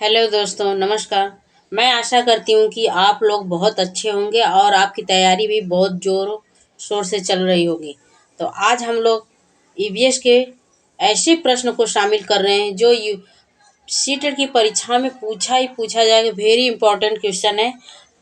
Hello दोस्तों, नमस्कार। मैं आशा करती हूँ कि आप लोग बहुत अच्छे होंगे और आपकी तैयारी भी बहुत ज़ोर शोर से चल रही होगी। तो आज हम लोग ईवीएस के ऐसे प्रश्न को शामिल कर रहे हैं जो सीटेट की परीक्षा में पूछा ही पूछा जाएगा। वेरी इंपॉर्टेंट क्वेश्चन है,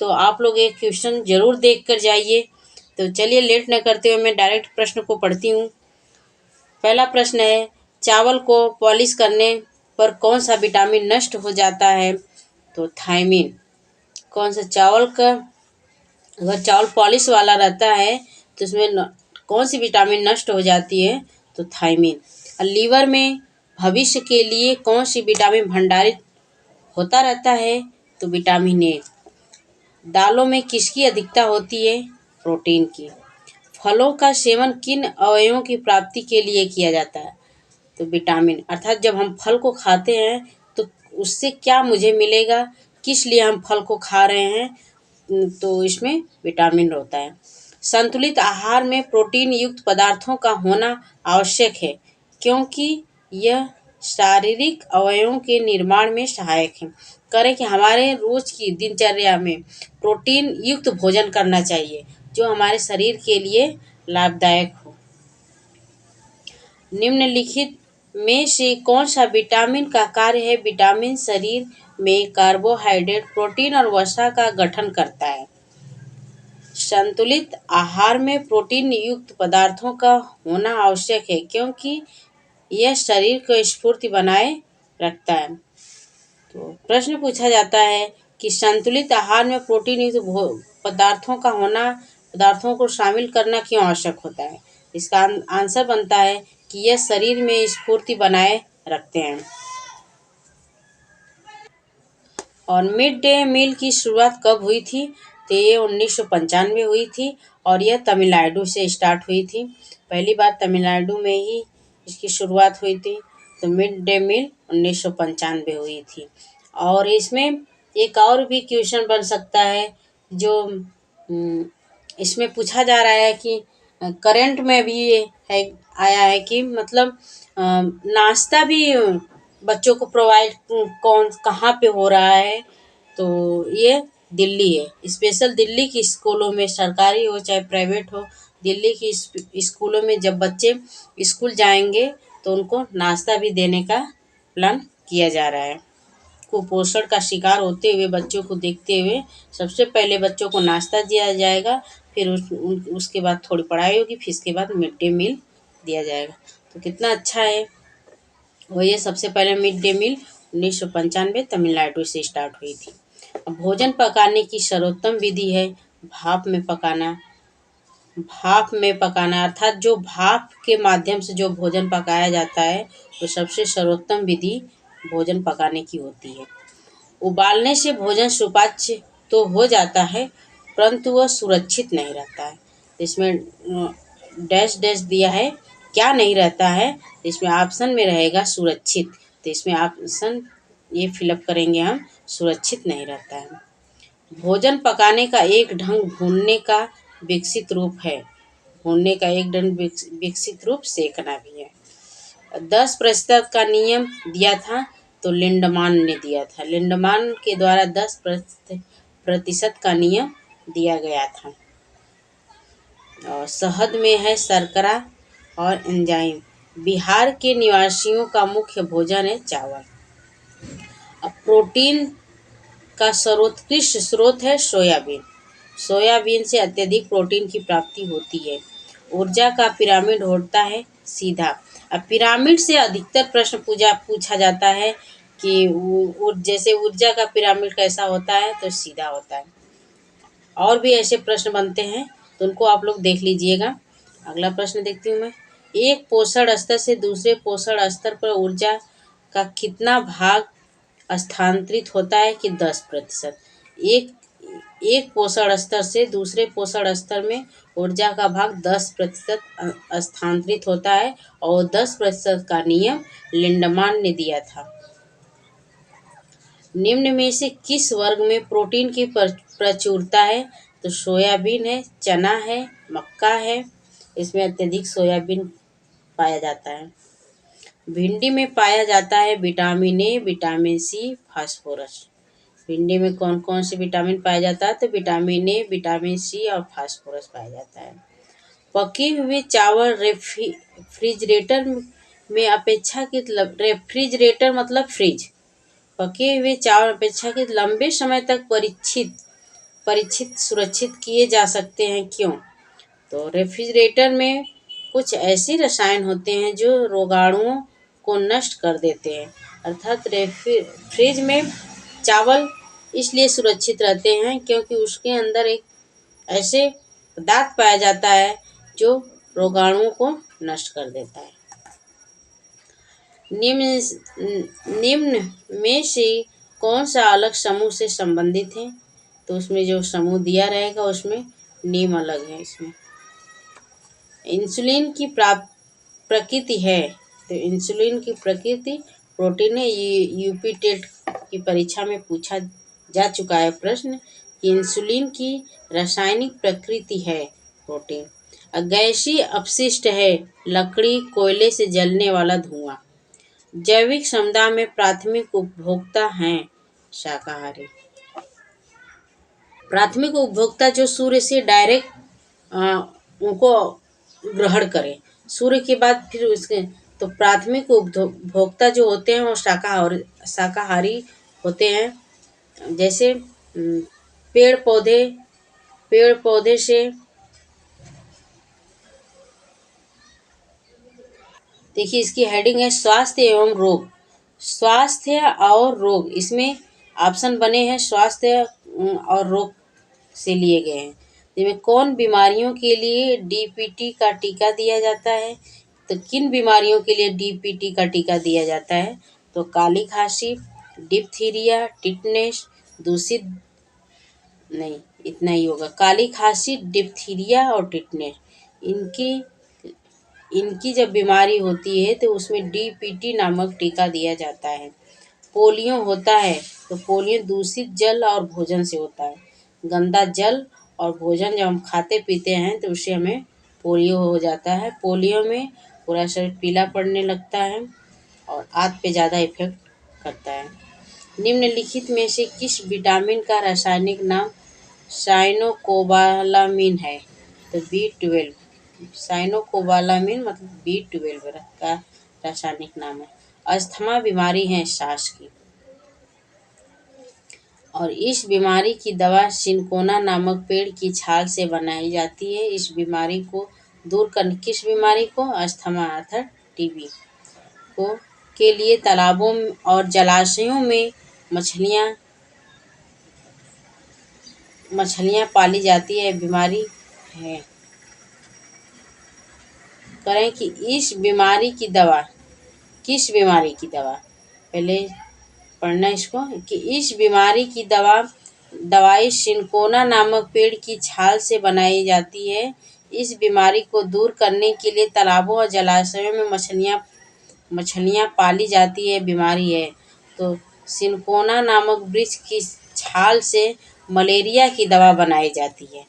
तो आप लोग एक क्वेश्चन ज़रूर देख कर जाइए। तो चलिए लेट न करते हुए मैं डायरेक्ट प्रश्न को पढ़ती हूँ। पहला प्रश्न है, चावल को पॉलिश करने पर कौन सा विटामिन नष्ट हो जाता है? तो थायमिन। कौन सा चावल का, अगर चावल पॉलिश वाला रहता है तो उसमें कौन सी विटामिन नष्ट हो जाती है? तो थायमिन। और लीवर में भविष्य के लिए कौन सी विटामिन भंडारित होता रहता है? तो विटामिन ए। दालों में किसकी अधिकता होती है? प्रोटीन की। फलों का सेवन किन अवयवों की प्राप्ति के लिए किया जाता है? तो विटामिन। अर्थात जब हम फल को खाते हैं तो उससे क्या मुझे मिलेगा, किस लिए हम फल को खा रहे हैं, तो इसमें विटामिन होता है। संतुलित आहार में प्रोटीन युक्त पदार्थों का होना आवश्यक है क्योंकि यह शारीरिक अवयवों के निर्माण में सहायक है। करें कि हमारे रोज की दिनचर्या में प्रोटीन युक्त भोजन करना चाहिए जो हमारे शरीर के लिए लाभदायक हो। निम्नलिखित में से कौन सा विटामिन का कार्य है? विटामिन शरीर में कार्बोहाइड्रेट, प्रोटीन और वसा का गठन करता है। संतुलित आहार में प्रोटीन युक्त पदार्थों का होना आवश्यक है क्योंकि यह शरीर को स्फूर्ति बनाए रखता है। तो प्रश्न पूछा जाता है कि संतुलित आहार में प्रोटीन युक्त पदार्थों को शामिल करना क्यों आवश्यक होता है? इसका आंसर बनता है कि यह शरीर में स्फूर्ति बनाए रखते हैं। और मिड डे मील की शुरुआत कब हुई थी? तो ये 1995 हुई थी और यह तमिलनाडु से स्टार्ट हुई थी। पहली बार तमिलनाडु में ही इसकी शुरुआत हुई थी। तो मिड डे मील 1995 हुई थी। और इसमें एक और भी क्वेश्चन बन सकता है जो इसमें पूछा जा रहा है कि करंट में भी ये है आया है कि मतलब नाश्ता भी बच्चों को प्रोवाइड कहाँ पे हो रहा है? तो ये दिल्ली है। स्पेशल दिल्ली की स्कूलों में, सरकारी हो चाहे प्राइवेट हो, दिल्ली की स्कूलों में जब बच्चे स्कूल जाएंगे तो उनको नाश्ता भी देने का प्लान किया जा रहा है। कुपोषण का शिकार होते हुए बच्चों को देखते हुए सबसे पहले बच्चों को नाश्ता दिया जाएगा, फिर उसके बाद थोड़ी पढ़ाई होगी, फिर इसके बाद मिड डे मील दिया जाएगा। तो कितना अच्छा है। वही सबसे पहले मिड डे मील 1995 तमिलनाडु से स्टार्ट हुई थी। अब भोजन पकाने की सर्वोत्तम विधि है भाप में पकाना। भाप में पकाना अर्थात जो भाप के माध्यम से जो भोजन पकाया जाता है तो सबसे सर्वोत्तम विधि भोजन पकाने की होती है। उबालने से भोजन सुपाच्य तो हो जाता है परंतु वह सुरक्षित नहीं रहता है। इसमें डैश डैश दिया है, क्या नहीं रहता है? इसमें ऑप्शन में रहेगा सुरक्षित। तो इसमें ऑप्शन ये फिलअप करेंगे हम, सुरक्षित नहीं रहता है। भोजन पकाने का एक ढंग भूनने का विकसित रूप है। भूनने का एक ढंग विकसित रूप सेकना भी है। 10% का नियम दिया था तो लिंडमान ने दिया था। लिंडमान के द्वारा 10% का नियम दिया गया था। और शहद में है शर्करा और एंजाइम। बिहार के निवासियों का मुख्य भोजन है चावल। अब प्रोटीन का सर्वोत्कृष्ट स्रोत है सोयाबीन। सोयाबीन से अत्यधिक प्रोटीन की प्राप्ति होती है। ऊर्जा का पिरामिड होता है सीधा। अब पिरामिड से अधिकतर प्रश्न पूछा जाता है कि जैसे ऊर्जा का पिरामिड कैसा होता है? तो सीधा होता है। और भी ऐसे प्रश्न बनते हैं तो उनको आप लोग देख लीजिएगा। अगला प्रश्न देखती हूँ मैं। एक पोषण स्तर से दूसरे पोषण स्तर पर ऊर्जा का कितना भाग स्थानांतरित होता है? कि 10%। एक पोषण स्तर से दूसरे पोषण स्तर में ऊर्जा का भाग 10% स्थानांतरित होता है और 10% का नियम लिंडमान ने दिया था। निम्न में से किस वर्ग में प्रोटीन की प्रचुरता है? तो सोयाबीन है, चना है, मक्का है। इसमें अत्यधिक सोयाबीन पाया जाता है। भिंडी में पाया जाता है vitamin A, vitamin C, phosphorus. भिंडी में कौन कौन से विटामिन पाया जाता है? तो विटामिन ए, विटामिन सी और फास्फोरस पाया जाता है। पके हुए चावल रेफ्रिजरेटर में अपेक्षाकृत रेफ्रिजरेटर मतलब फ्रिज। पके हुए चावल अपेक्षाकृत लंबे समय तक परीक्षित सुरक्षित किए जा सकते हैं, क्यों? तो रेफ्रिजरेटर में कुछ ऐसे रसायन होते हैं जो रोगाणुओं को नष्ट कर देते हैं। अर्थात फ्रिज में चावल इसलिए सुरक्षित रहते हैं क्योंकि उसके अंदर एक ऐसे पदार्थ पाया जाता है जो रोगाणुओं को नष्ट कर देता है। निम्न में से कौन सा अलग समूह से संबंधित है? तो उसमें जो समूह दिया रहेगा उसमें नीम अलग है। इसमें इंसुलिन की प्रकृति है, तो इंसुलिन की प्रकृति प्रोटीन है। ये यूपी टेट की परीक्षा में पूछा जा चुका है प्रश्न कि इंसुलिन की रासायनिक प्रकृति है प्रोटीन। गैसीय अपशिष्ट है, लकड़ी, कोयले से जलने वाला धुआं। जैविक समुदाय में प्राथमिक उपभोक्ता हैं शाकाहारी। प्राथमिक उपभोक्ता जो सूर्य से डायरेक्ट उनको ग्रहण करें, सूर्य के बाद फिर उसके, तो प्राथमिक उपभोक्ता जो होते हैं वो शाकाहारी होते हैं। जैसे पेड़ पौधे से, देखिए इसकी हेडिंग है स्वास्थ्य एवं रोग। स्वास्थ्य और रोग, इसमें ऑप्शन बने हैं स्वास्थ्य और रोग से लिए गए हैं। जिनमें कौन बीमारियों के लिए डीपीटी का टीका दिया जाता है? तो किन बीमारियों के लिए डीपीटी का टीका दिया जाता है? तो काली खांसी, डिप्थीरिया, टिटनेस, दूषित, नहीं इतना ही होगा, काली खांसी, डिप्थीरिया और टिटनेस। इनकी जब बीमारी होती है तो उसमें डीपीटी नामक टीका दिया जाता है। पोलियो होता है तो पोलियो दूषित जल और भोजन से होता है। गंदा जल और भोजन जब हम खाते पीते हैं तो उससे हमें पोलियो हो जाता है। पोलियो में पूरा शरीर पीला पड़ने लगता है और आंत पे ज़्यादा इफेक्ट करता है। निम्नलिखित में से किस विटामिन का रासायनिक नाम साइनोकोबालामिन है? तो B12। साइनोकोबालामिन मतलब B12 का रासायनिक नाम है। अस्थमा बीमारी है सांस की, और इस बीमारी की दवा सिनकोना नामक पेड़ की छाल से बनाई जाती है। इस बीमारी को दूर करने, किस बीमारी को? अस्थमा अर्थात टीबी को के लिए तालाबों और जलाशयों में मछलियाँ पाली जाती है। बीमारी है, करें कि इस बीमारी की दवा, किस बीमारी की दवा, पहले पढ़ना इसको, कि इस बीमारी की दवाई सिनकोना नामक पेड़ की छाल से बनाई जाती है। इस बीमारी को दूर करने के लिए तालाबों और जलाशयों में मछलियाँ पाली जाती है। बीमारी है तो सिनकोना नामक वृक्ष की छाल से मलेरिया की दवा बनाई जाती है।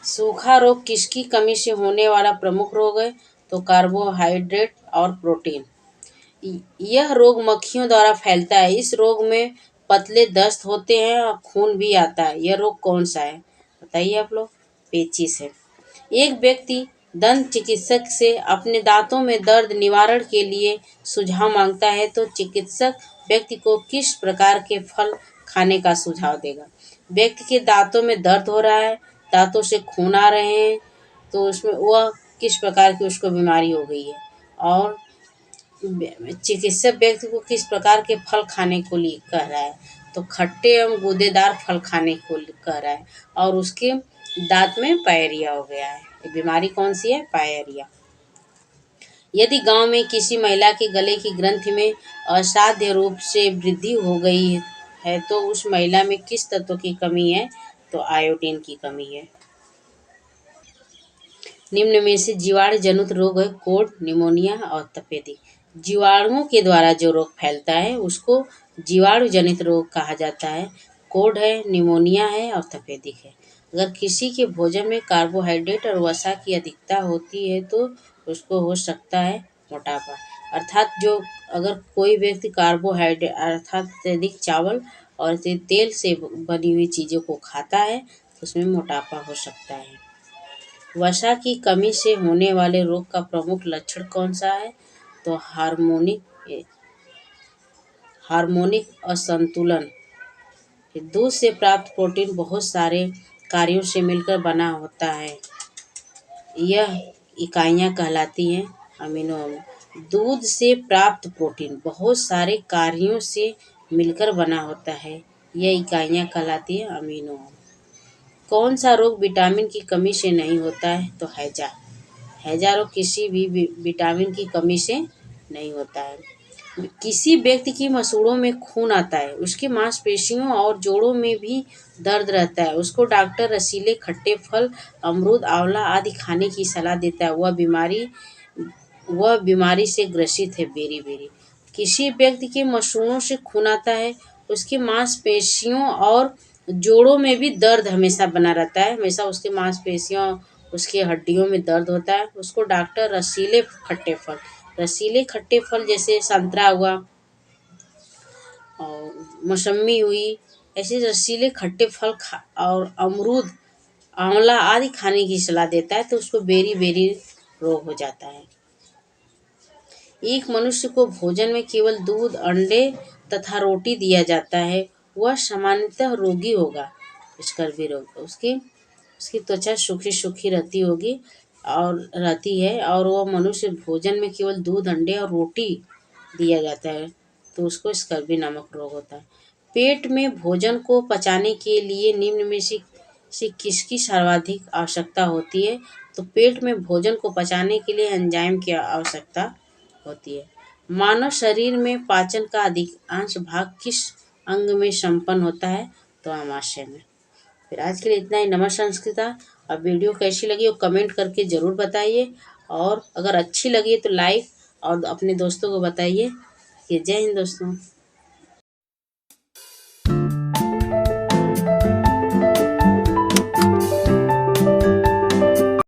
सूखा रोग किसकी कमी से होने वाला प्रमुख रोग है? तो कार्बोहाइड्रेट और प्रोटीन। यह रोग मक्खियों द्वारा फैलता है। इस रोग में पतले दस्त होते हैं और खून भी आता है। यह रोग कौन सा है बताइए आप लोग? पेचिश है। एक व्यक्ति दंत चिकित्सक से अपने दांतों में दर्द निवारण के लिए सुझाव मांगता है तो चिकित्सक व्यक्ति को किस प्रकार के फल खाने का सुझाव देगा? व्यक्ति के दांतों में दर्द हो रहा है, दांतों से खून आ रहे हैं, तो उसमें वह किस प्रकार की उसको बीमारी हो गई है, और चिकित्सक व्यक्ति को किस प्रकार के फल खाने को लिए कह रहा है? तो खट्टे एवं गूदेदार फल खाने को कह रहा है, और उसके दांत में पायरिया हो गया है। ये बीमारी कौन सी है? पायरिया। यदि गांव में किसी महिला के गले की ग्रंथि में असाध्य रूप से वृद्धि हो गई है तो उस महिला में किस तत्व की कमी है? तो आयोडीन की कमी है। निम्न में से जीवाणु जनित रोग है कोढ़, निमोनिया और तपेदिक। जीवाणुओं के द्वारा जो रोग फैलता है उसको जीवाणु जनित रोग कहा जाता है। कोढ़ है, निमोनिया है और तपेदिक है। अगर किसी के भोजन में कार्बोहाइड्रेट और वसा की अधिकता होती है तो उसको हो सकता है मोटापा। अर्थात जो अगर कोई व्यक्ति कार्बोहाइड्रेट अर्थात अत्यधिक चावल और तेल से बनी हुई चीज़ों को खाता है तो उसमें मोटापा हो सकता है। वसा की कमी से होने वाले रोग का प्रमुख लक्षण कौन सा है? तो हार्मोनिक असंतुलन। दूध से प्राप्त प्रोटीन बहुत सारे कार्यों से मिलकर बना होता है। यह इकाइयाँ कहलाती हैं अमीनो अम्ल। दूध से प्राप्त प्रोटीन बहुत सारे कार्यों से मिलकर बना होता है। यह इकाइयाँ कहलाती हैं अमीनो अम्ल। कौन सा रोग विटामिन की कमी से नहीं होता है? तो हैजा। हैजा रोग किसी भी विटामिन की कमी से नहीं होता है। किसी व्यक्ति की मसूड़ों में खून आता है, उसकी मांसपेशियों और जोड़ों में भी दर्द रहता है, उसको डॉक्टर रसीले खट्टे फल, अमरूद, आंवला आदि खाने की सलाह देता है। वह बीमारी से ग्रसित है। बेरी किसी व्यक्ति के मसूड़ों से खून आता है, उसकी मांसपेशियों और जोड़ों में भी दर्द हमेशा बना रहता है, हमेशा उसकी मांसपेशियों उसकी हड्डियों में दर्द होता है, उसको डॉक्टर रसीले खट्टे फल जैसे संतरा हुआ और मौसम्मी हुई, ऐसे रसीले खट्टे फल और अमरूद, आंवला आदि खाने की सलाह देता है, तो उसको बेरी रोग हो जाता है। एक मनुष्य को भोजन में केवल दूध, अंडे तथा रोटी दिया जाता है, वह सामान्यतः रोगी होगा। स्कर्वी रोग उसकी त्वचा सूखी रहती होगी और रहती है, और वह मनुष्य भोजन में केवल दूध, अंडे और रोटी दिया जाता है, तो उसको स्कर्वी नामक रोग होता है। पेट में भोजन को पचाने के लिए निम्न में से किसकी सर्वाधिक आवश्यकता होती है? तो पेट में भोजन को पचाने के लिए एंजाइम की आवश्यकता होती है। मानव शरीर में पाचन का अधिकांश भाग किस अंग में संपन्न होता है? तो आमाशय में। फिर आज के लिए इतना ही। नमस्कार संस्कृता। अब वीडियो कैसी लगी वो कमेंट करके ज़रूर बताइए, और अगर अच्छी लगी तो लाइक और अपने दोस्तों को बताइए। कि जय हिंद दोस्तों।